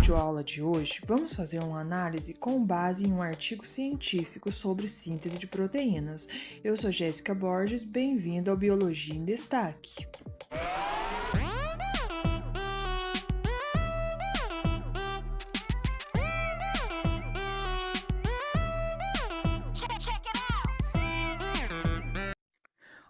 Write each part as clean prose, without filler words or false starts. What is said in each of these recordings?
videoaula de hoje, vamos fazer uma análise com base em um artigo científico sobre síntese de proteínas. Eu sou Jéssica Borges, bem-vindo ao Biologia em Destaque.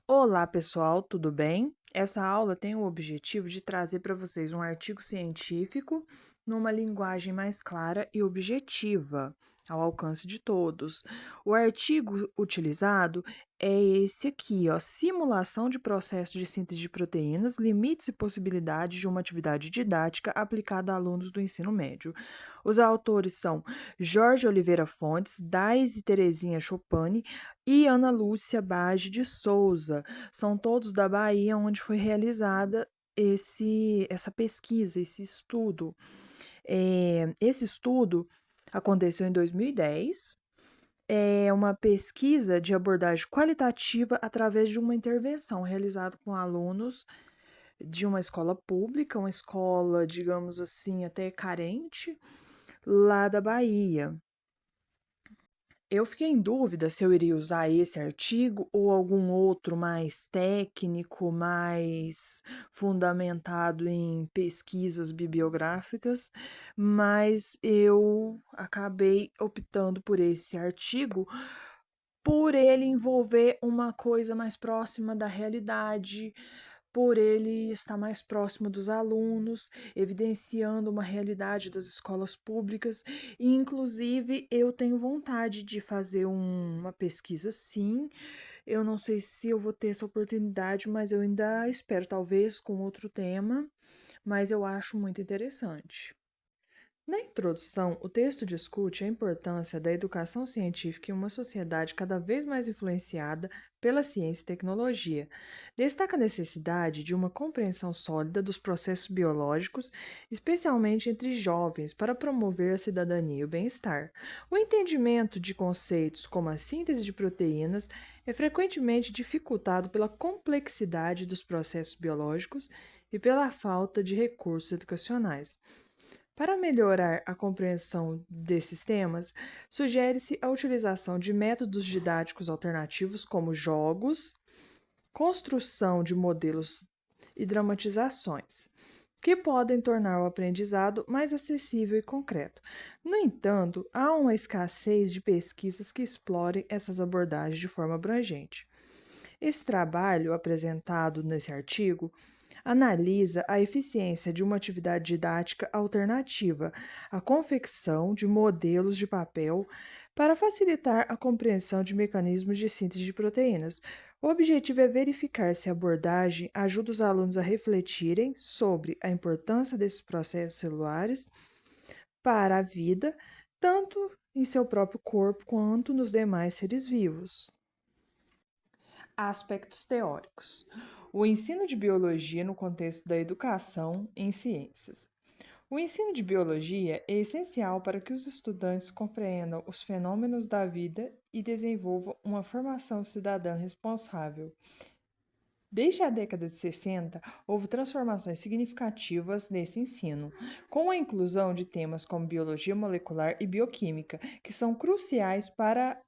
Olá, pessoal, tudo bem? Essa aula tem o objetivo de trazer para vocês um artigo científico numa linguagem mais clara e objetiva, ao alcance de todos. O artigo utilizado é esse aqui, ó, Simulação de processo de síntese de proteínas, limites e possibilidades de uma atividade didática aplicada a alunos do ensino médio. Os autores são Jorge Oliveira Fontes, Daisy Terezinha Chopani e Ana Lúcia Bage de Souza. São todos da Bahia, onde foi realizada essa pesquisa, esse estudo. Esse estudo aconteceu em 2010. É uma pesquisa de abordagem qualitativa através de uma intervenção realizada com alunos de uma escola pública, uma escola, digamos assim, até carente, lá da Bahia. Eu fiquei em dúvida se eu iria usar esse artigo ou algum outro mais técnico, mais fundamentado em pesquisas bibliográficas, mas eu acabei optando por esse artigo por ele envolver uma coisa mais próxima da realidade, por ele estar mais próximo dos alunos, evidenciando uma realidade das escolas públicas, e inclusive eu tenho vontade de fazer uma pesquisa sim. Eu não sei se eu vou ter essa oportunidade, mas eu ainda espero, talvez com outro tema, mas eu acho muito interessante. Na introdução, o texto discute a importância da educação científica em uma sociedade cada vez mais influenciada pela ciência e tecnologia. Destaca a necessidade de uma compreensão sólida dos processos biológicos, especialmente entre jovens, para promover a cidadania e o bem-estar. O entendimento de conceitos como a síntese de proteínas é frequentemente dificultado pela complexidade dos processos biológicos e pela falta de recursos educacionais. Para melhorar a compreensão desses temas, sugere-se a utilização de métodos didáticos alternativos como jogos, construção de modelos e dramatizações, que podem tornar o aprendizado mais acessível e concreto. No entanto, há uma escassez de pesquisas que explorem essas abordagens de forma abrangente. Esse trabalho, apresentado nesse artigo, analisa a eficiência de uma atividade didática alternativa, a confecção de modelos de papel para facilitar a compreensão de mecanismos de síntese de proteínas. O objetivo é verificar se a abordagem ajuda os alunos a refletirem sobre a importância desses processos celulares para a vida, tanto em seu próprio corpo quanto nos demais seres vivos. Aspectos teóricos. O ensino de biologia no contexto da educação em ciências. O ensino de biologia é essencial para que os estudantes compreendam os fenômenos da vida e desenvolvam uma formação cidadã responsável. Desde a década de 60, houve transformações significativas nesse ensino, com a inclusão de temas como biologia molecular e bioquímica, que são cruciais para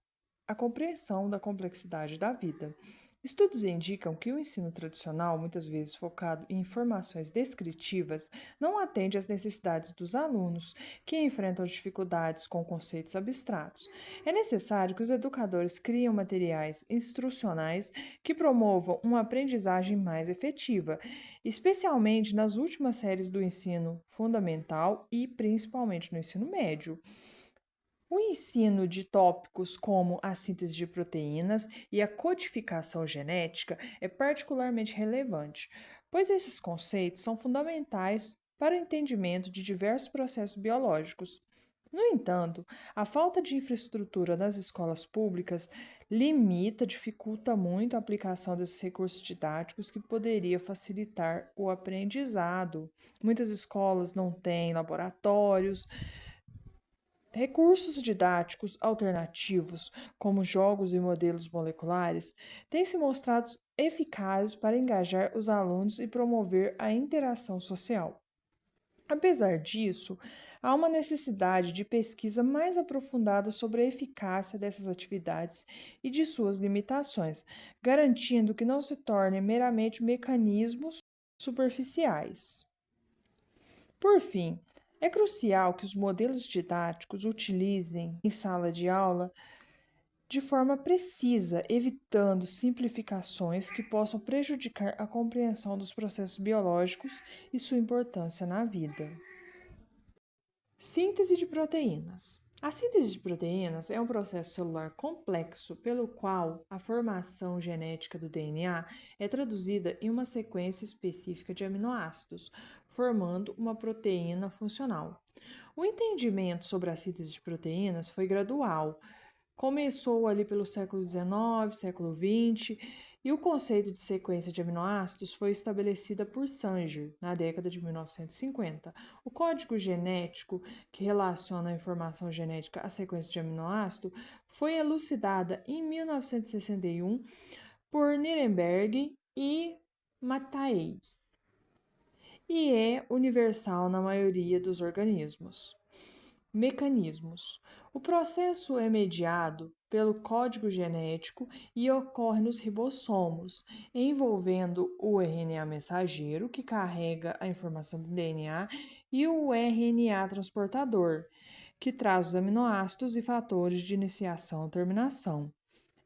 a compreensão da complexidade da vida. Estudos indicam que o ensino tradicional, muitas vezes focado em informações descritivas, não atende às necessidades dos alunos, que enfrentam dificuldades com conceitos abstratos. É necessário que os educadores criem materiais instrucionais que promovam uma aprendizagem mais efetiva, especialmente nas últimas séries do ensino fundamental e principalmente no ensino médio. O ensino de tópicos como a síntese de proteínas e a codificação genética é particularmente relevante, pois esses conceitos são fundamentais para o entendimento de diversos processos biológicos. No entanto, a falta de infraestrutura nas escolas públicas dificulta muito a aplicação desses recursos didáticos que poderia facilitar o aprendizado. Muitas escolas não têm laboratórios. Recursos didáticos alternativos, como jogos e modelos moleculares, têm se mostrado eficazes para engajar os alunos e promover a interação social. Apesar disso, há uma necessidade de pesquisa mais aprofundada sobre a eficácia dessas atividades e de suas limitações, garantindo que não se tornem meramente mecanismos superficiais. Por fim, é crucial que os modelos didáticos utilizem em sala de aula de forma precisa, evitando simplificações que possam prejudicar a compreensão dos processos biológicos e sua importância na vida. Síntese de proteínas. A síntese de proteínas é um processo celular complexo pelo qual a formação genética do DNA é traduzida em uma sequência específica de aminoácidos, formando uma proteína funcional. O entendimento sobre a síntese de proteínas foi gradual. Começou ali pelo século XIX, século XX, e o conceito de sequência de aminoácidos foi estabelecida por Sanger na década de 1950. O código genético, que relaciona a informação genética à sequência de aminoácido, foi elucidada em 1961 por Nirenberg e Mattei, e é universal na maioria dos organismos. Mecanismos. O processo é mediado pelo código genético e ocorre nos ribossomos, envolvendo o RNA mensageiro, que carrega a informação do DNA, e o RNA transportador, que traz os aminoácidos e fatores de iniciação e terminação.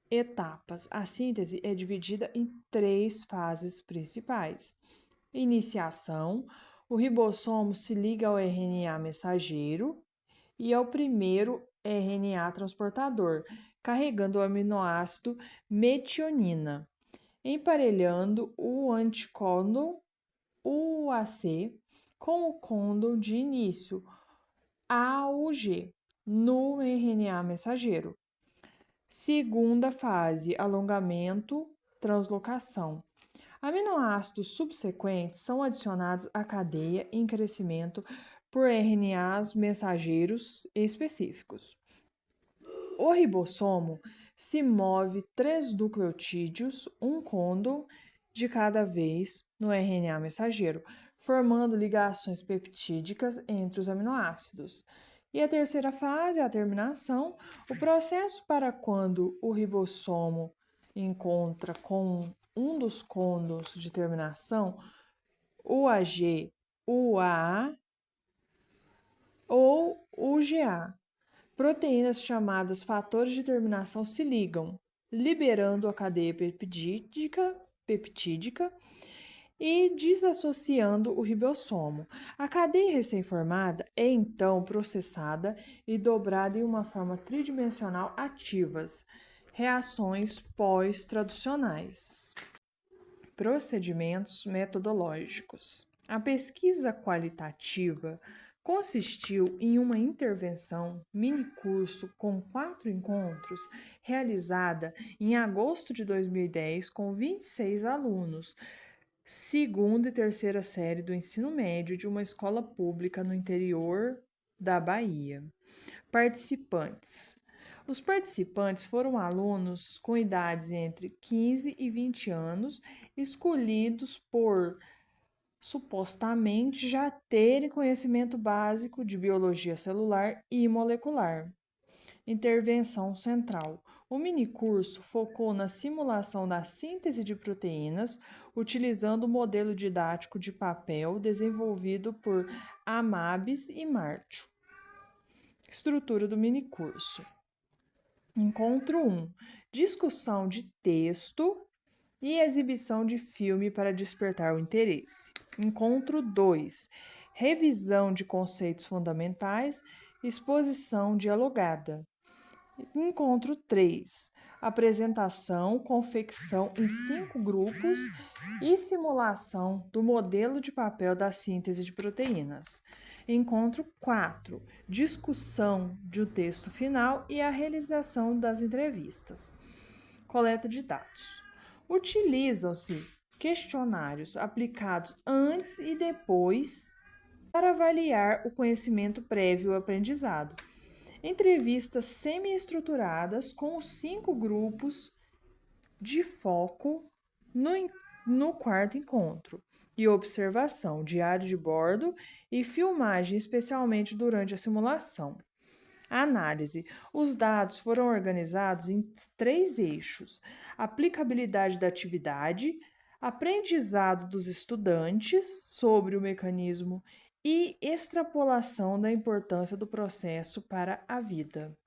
Etapas. A síntese é dividida em 3 fases principais. Iniciação. O ribossomo se liga ao RNA mensageiro e é o primeiro RNA transportador, carregando o aminoácido metionina, emparelhando o anticóndon UAC com o côndon de início AUG no RNA mensageiro. Segunda fase, alongamento, translocação. Aminoácidos subsequentes são adicionados à cadeia em crescimento por RNAs mensageiros específicos. O ribossomo se move 3 nucleotídeos, um côndon de cada vez no RNA mensageiro, formando ligações peptídicas entre os aminoácidos. E a terceira fase, a terminação, o processo para quando o ribossomo encontra com um dos côndons de terminação, UAG, UAA ou UGA. Proteínas chamadas fatores de terminação se ligam, liberando a cadeia peptídica e desassociando o ribossomo. A cadeia recém-formada é então processada e dobrada em uma forma tridimensional ativas, reações pós-traducionais. Procedimentos metodológicos. A pesquisa qualitativa consistiu em uma intervenção mini-curso com 4 encontros, realizada em agosto de 2010 com 26 alunos, segunda e terceira série do ensino médio de uma escola pública no interior da Bahia. Participantes. Os participantes foram alunos com idades entre 15 e 20 anos, escolhidos por supostamente já terem conhecimento básico de biologia celular e molecular. Intervenção central. O minicurso focou na simulação da síntese de proteínas, utilizando o modelo didático de papel desenvolvido por Amabis e Martio. Estrutura do minicurso. Encontro 1. Discussão de texto e exibição de filme para despertar o interesse. Encontro 2. Revisão de conceitos fundamentais, exposição dialogada. Encontro 3. Apresentação, confecção em 5 grupos e simulação do modelo de papel da síntese de proteínas. Encontro 4. Discussão de um texto final e a realização das entrevistas. Coleta de dados. Utilizam-se questionários aplicados antes e depois para avaliar o conhecimento prévio aprendizado. Entrevistas semi-estruturadas com os 5 grupos de foco no quarto encontro, e observação, diário de bordo e filmagem, especialmente durante a simulação. Análise. Os dados foram organizados em 3 eixos: aplicabilidade da atividade, aprendizado dos estudantes sobre o mecanismo e extrapolação da importância do processo para a vida.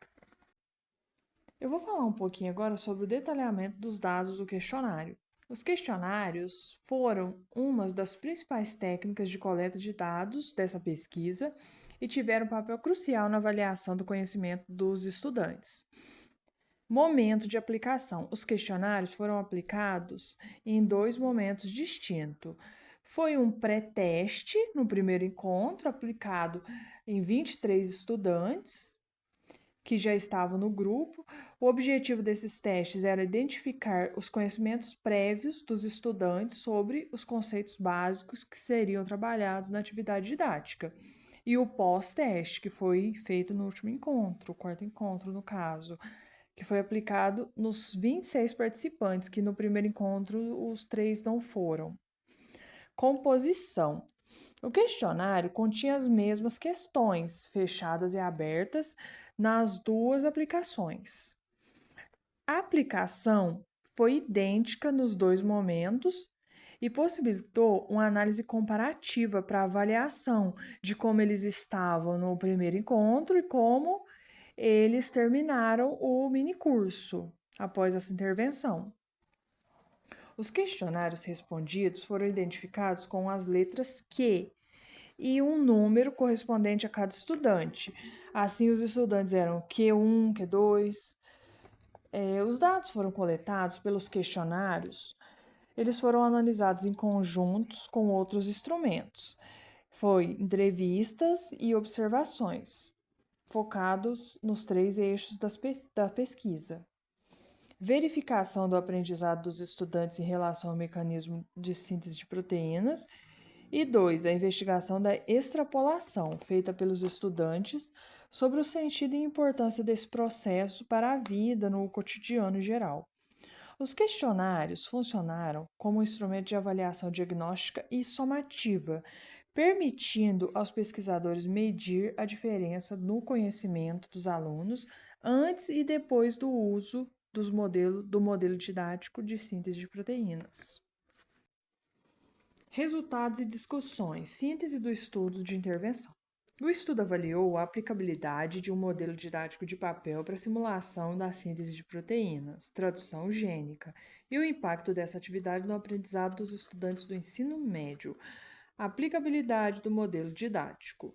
Eu vou falar um pouquinho agora sobre o detalhamento dos dados do questionário. Os questionários foram uma das principais técnicas de coleta de dados dessa pesquisa e tiveram um papel crucial na avaliação do conhecimento dos estudantes. Momento de aplicação. Os questionários foram aplicados em 2 momentos distintos. Foi um pré-teste no primeiro encontro, aplicado em 23 estudantes que já estavam no grupo. O objetivo desses testes era identificar os conhecimentos prévios dos estudantes sobre os conceitos básicos que seriam trabalhados na atividade didática. E o pós-teste, que foi feito no último encontro, o quarto encontro, no caso, que foi aplicado nos 26 participantes, que no primeiro encontro os 3 não foram. Composição. O questionário continha as mesmas questões, fechadas e abertas, nas 2 aplicações. A aplicação foi idêntica nos 2 momentos e possibilitou uma análise comparativa para avaliação de como eles estavam no primeiro encontro e como eles terminaram o minicurso após essa intervenção. Os questionários respondidos foram identificados com as letras Q e um número correspondente a cada estudante. Assim, os estudantes eram Q1, Q2. Os dados foram coletados pelos questionários. Eles foram analisados em conjuntos com outros instrumentos. Foi entrevistas e observações, focados nos 3 eixos da pesquisa. Verificação do aprendizado dos estudantes em relação ao mecanismo de síntese de proteínas. E 2, a investigação da extrapolação, feita pelos estudantes sobre o sentido e importância desse processo para a vida no cotidiano geral. Os questionários funcionaram como um instrumento de avaliação diagnóstica e somativa, permitindo aos pesquisadores medir a diferença no conhecimento dos alunos antes e depois do uso do modelo didático de síntese de proteínas. Resultados e discussões. Síntese do estudo de intervenção. O estudo avaliou a aplicabilidade de um modelo didático de papel para a simulação da síntese de proteínas, tradução gênica, e o impacto dessa atividade no aprendizado dos estudantes do ensino médio. A aplicabilidade do modelo didático.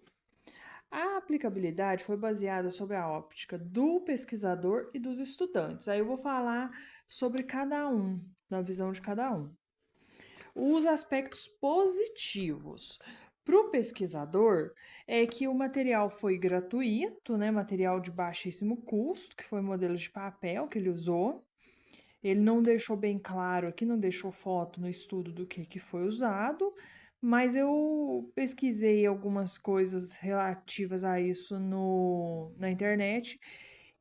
A aplicabilidade foi baseada sobre a óptica do pesquisador e dos estudantes. Aí eu vou falar sobre cada um, na visão de cada um. Os aspectos positivos para o pesquisador é que o material foi gratuito, né? Material de baixíssimo custo, que foi modelo de papel que ele usou. Ele não deixou bem claro aqui, não deixou foto no estudo do que foi usado, mas eu pesquisei algumas coisas relativas a isso na internet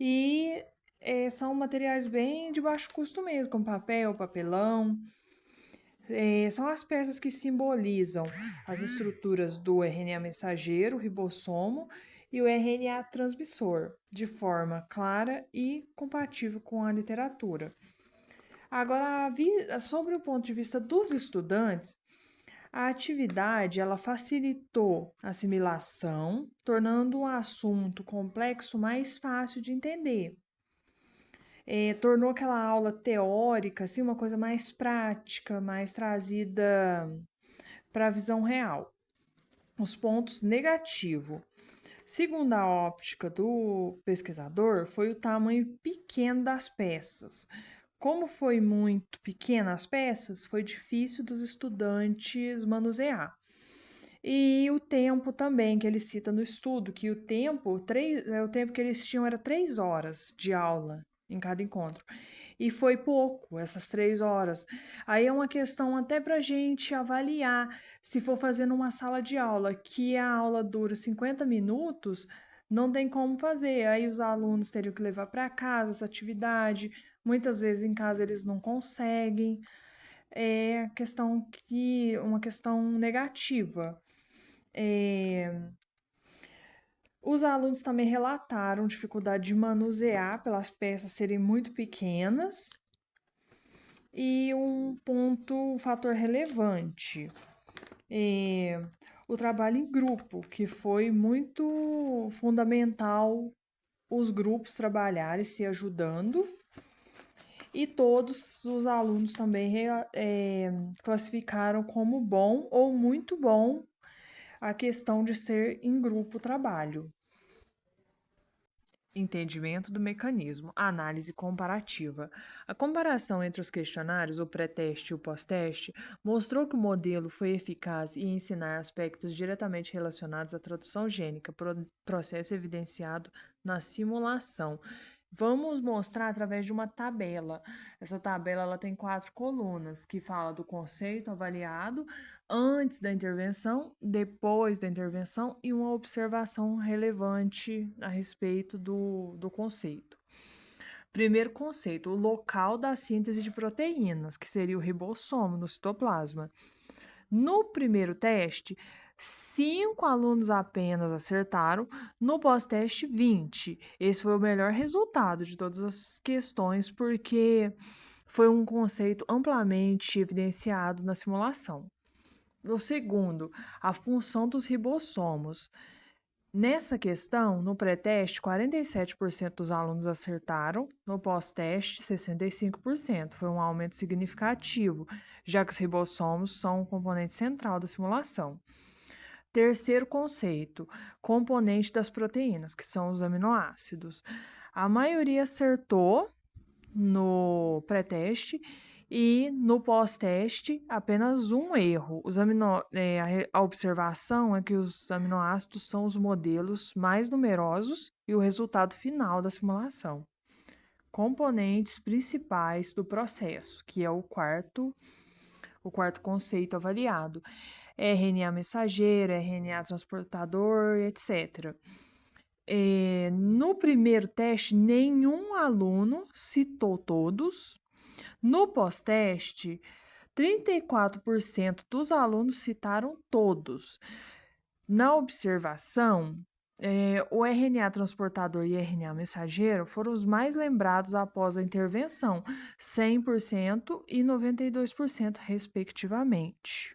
e são materiais bem de baixo custo mesmo, como papel, papelão. São as peças que simbolizam as estruturas do RNA mensageiro, ribossomo, e o RNA transmissor, de forma clara e compatível com a literatura. Agora, sobre o ponto de vista dos estudantes, a atividade ela facilitou a assimilação, tornando o assunto complexo mais fácil de entender. Tornou aquela aula teórica assim, uma coisa mais prática, mais trazida para a visão real. Os pontos negativos. Segundo a óptica do pesquisador, foi o tamanho pequeno das peças. Como foi muito pequena as peças, foi difícil dos estudantes manusear. E o tempo também, que ele cita no estudo, que o tempo que eles tinham era 3 horas de aula em cada encontro. E foi pouco, essas 3 horas. Aí é uma questão até para a gente avaliar, se for fazer numa sala de aula, que a aula dura 50 minutos, não tem como fazer. Aí os alunos teriam que levar para casa essa atividade, muitas vezes em casa eles não conseguem. é uma questão negativa. Os alunos também relataram dificuldade de manusear pelas peças serem muito pequenas. E um fator relevante, é o trabalho em grupo, que foi muito fundamental os grupos trabalharem se ajudando, e todos os alunos também classificaram como bom ou muito bom a questão de ser em grupo o trabalho. Entendimento do mecanismo, análise comparativa. A comparação entre os questionários, o pré-teste e o pós-teste, mostrou que o modelo foi eficaz em ensinar aspectos diretamente relacionados à tradução gênica, processo evidenciado na simulação. Vamos mostrar através de uma tabela. Essa tabela ela tem 4 colunas, que fala do conceito avaliado antes da intervenção, depois da intervenção e uma observação relevante a respeito do conceito. Primeiro conceito, o local da síntese de proteínas, que seria o ribossomo no citoplasma. No primeiro teste, 5 alunos apenas acertaram, no pós-teste, 20. Esse foi o melhor resultado de todas as questões, porque foi um conceito amplamente evidenciado na simulação. O segundo, a função dos ribossomos. Nessa questão, no pré-teste, 47% dos alunos acertaram, no pós-teste, 65%. Foi um aumento significativo, já que os ribossomos são um componente central da simulação. Terceiro conceito, componente das proteínas, que são os aminoácidos. A maioria acertou no pré-teste e no pós-teste apenas um erro. A observação é que os aminoácidos são os modelos mais numerosos e o resultado final da simulação. Componentes principais do processo, que é o quarto conceito avaliado. RNA mensageiro, RNA transportador, etc. No primeiro teste, nenhum aluno citou todos. No pós-teste, 34% dos alunos citaram todos. Na observação, o RNA transportador e RNA mensageiro foram os mais lembrados após a intervenção, 100% e 92%, respectivamente.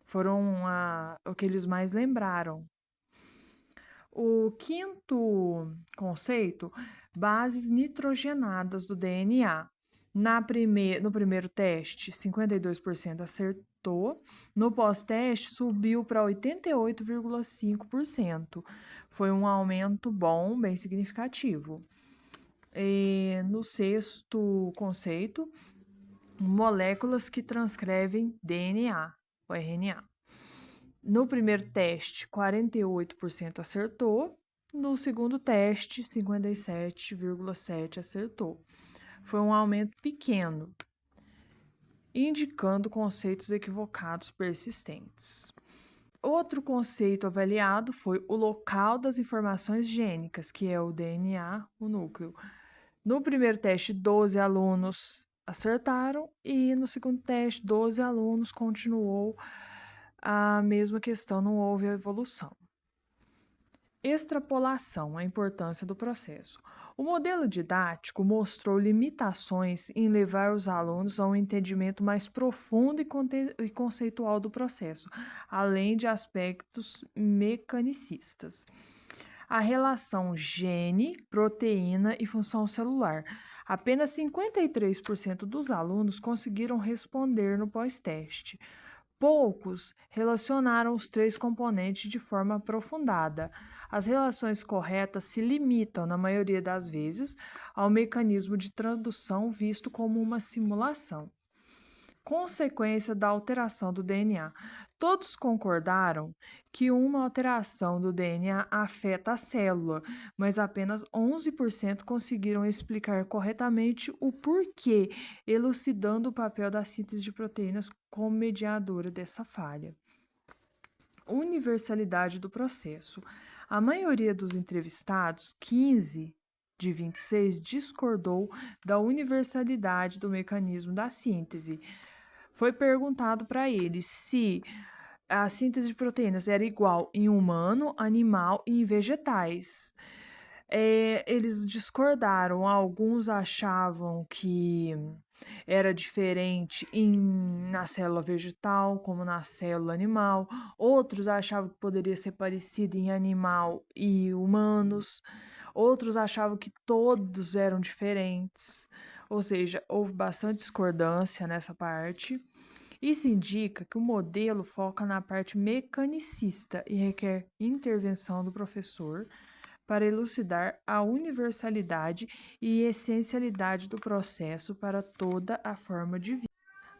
Foram o que eles mais lembraram. O quinto conceito, bases nitrogenadas do DNA. No primeiro teste, 52% acertou. No pós-teste, subiu para 88,5%. Foi um aumento bom, bem significativo. No sexto conceito, moléculas que transcrevem DNA, o RNA. No primeiro teste, 48% acertou. No segundo teste, 57,7% acertou. Foi um aumento pequeno, indicando conceitos equivocados persistentes. Outro conceito avaliado foi o local das informações gênicas, que é o DNA, o núcleo. No primeiro teste, 12 alunos acertaram e no segundo teste, 12 alunos continuou a mesma questão, não houve evolução. Extrapolação, a importância do processo. O modelo didático mostrou limitações em levar os alunos a um entendimento mais profundo e conceitual do processo, além de aspectos mecanicistas. A relação gene, proteína e função celular. Apenas 53% dos alunos conseguiram responder no pós-teste. Poucos relacionaram os 3 componentes de forma aprofundada. As relações corretas se limitam, na maioria das vezes, ao mecanismo de tradução visto como uma simulação. Consequência da alteração do DNA. Todos concordaram que uma alteração do DNA afeta a célula, mas apenas 11% conseguiram explicar corretamente o porquê, elucidando o papel da síntese de proteínas como mediadora dessa falha. Universalidade do processo. A maioria dos entrevistados, 15 de 26, discordou da universalidade do mecanismo da síntese. foi perguntado para eles se a síntese de proteínas era igual em humano, animal e em vegetais. Eles discordaram. Alguns achavam que era diferente na célula vegetal, como na célula animal. Outros achavam que poderia ser parecido em animal e humanos. Outros achavam que todos eram diferentes. Ou seja, houve bastante discordância nessa parte. Isso indica que o modelo foca na parte mecanicista e requer intervenção do professor para elucidar a universalidade e essencialidade do processo para toda a forma de vida.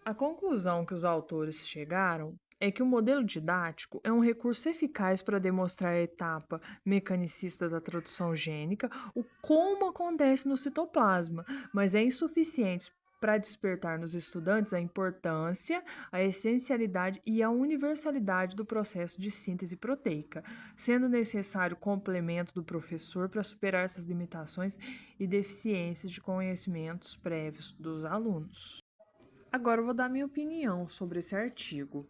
A conclusão que os autores chegaram é que o modelo didático é um recurso eficaz para demonstrar a etapa mecanicista da tradução gênica, o como acontece no citoplasma, mas é insuficiente para despertar nos estudantes a importância, a essencialidade e a universalidade do processo de síntese proteica, sendo necessário o complemento do professor para superar essas limitações e deficiências de conhecimentos prévios dos alunos. Agora eu vou dar minha opinião sobre esse artigo.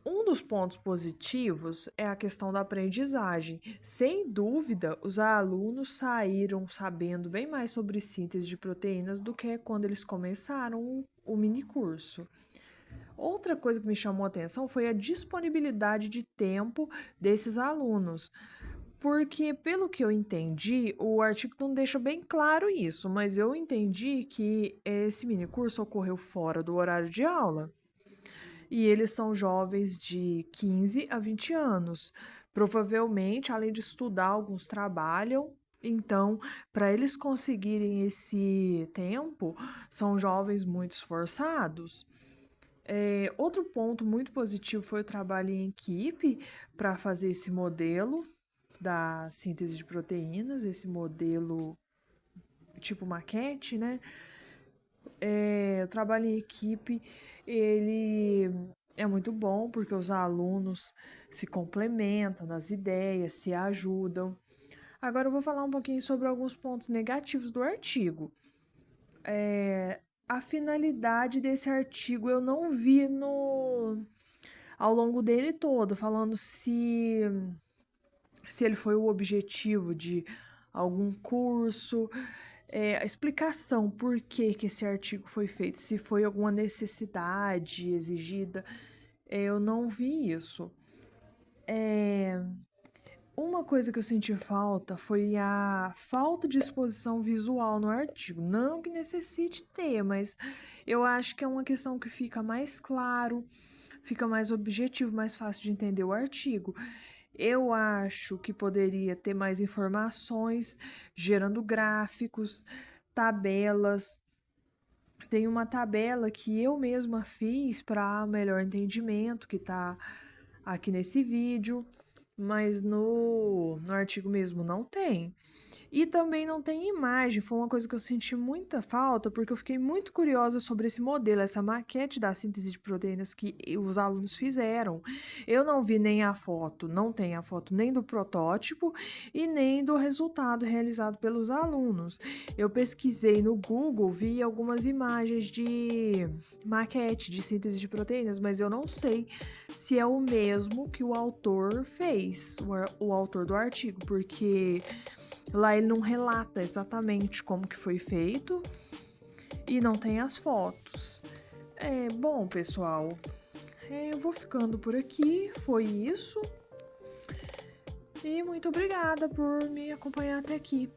Um dos pontos positivos é a questão da aprendizagem. Sem dúvida, os alunos saíram sabendo bem mais sobre síntese de proteínas do que quando eles começaram o minicurso. Outra coisa que me chamou a atenção foi a disponibilidade de tempo desses alunos. Porque, pelo que eu entendi, o artigo não deixa bem claro isso, mas eu entendi que esse minicurso ocorreu fora do horário de aula. E eles são jovens de 15 a 20 anos. Provavelmente, além de estudar, alguns trabalham. Então, para eles conseguirem esse tempo, são jovens muito esforçados. Outro ponto muito positivo foi o trabalho em equipe para fazer esse modelo da síntese de proteínas, esse modelo tipo maquete, né? O trabalho em equipe, ele é muito bom porque os alunos se complementam nas ideias, se ajudam. Agora eu vou falar um pouquinho sobre alguns pontos negativos do artigo. A finalidade desse artigo eu não vi ao longo dele todo, falando se ele foi o objetivo de algum curso, a explicação por que esse artigo foi feito, se foi alguma necessidade exigida, eu não vi isso. Uma coisa que eu senti falta foi a falta de exposição visual no artigo. Não que necessite ter, mas eu acho que é uma questão que fica mais claro, fica mais objetivo, mais fácil de entender o artigo. Eu acho que poderia ter mais informações, gerando gráficos, tabelas. Tem uma tabela que eu mesma fiz para melhor entendimento, que está aqui nesse vídeo, mas no artigo mesmo não tem. E também não tem imagem, foi uma coisa que eu senti muita falta, porque eu fiquei muito curiosa sobre esse modelo, essa maquete da síntese de proteínas que os alunos fizeram. Eu não vi nem a foto, não tem a foto nem do protótipo e nem do resultado realizado pelos alunos. Eu pesquisei no Google, vi algumas imagens de maquete de síntese de proteínas, mas eu não sei se é o mesmo que o autor fez, o autor do artigo, porque lá ele não relata exatamente como que foi feito e não tem as fotos. Bom, pessoal, eu vou ficando por aqui, foi isso. E muito obrigada por me acompanhar até aqui.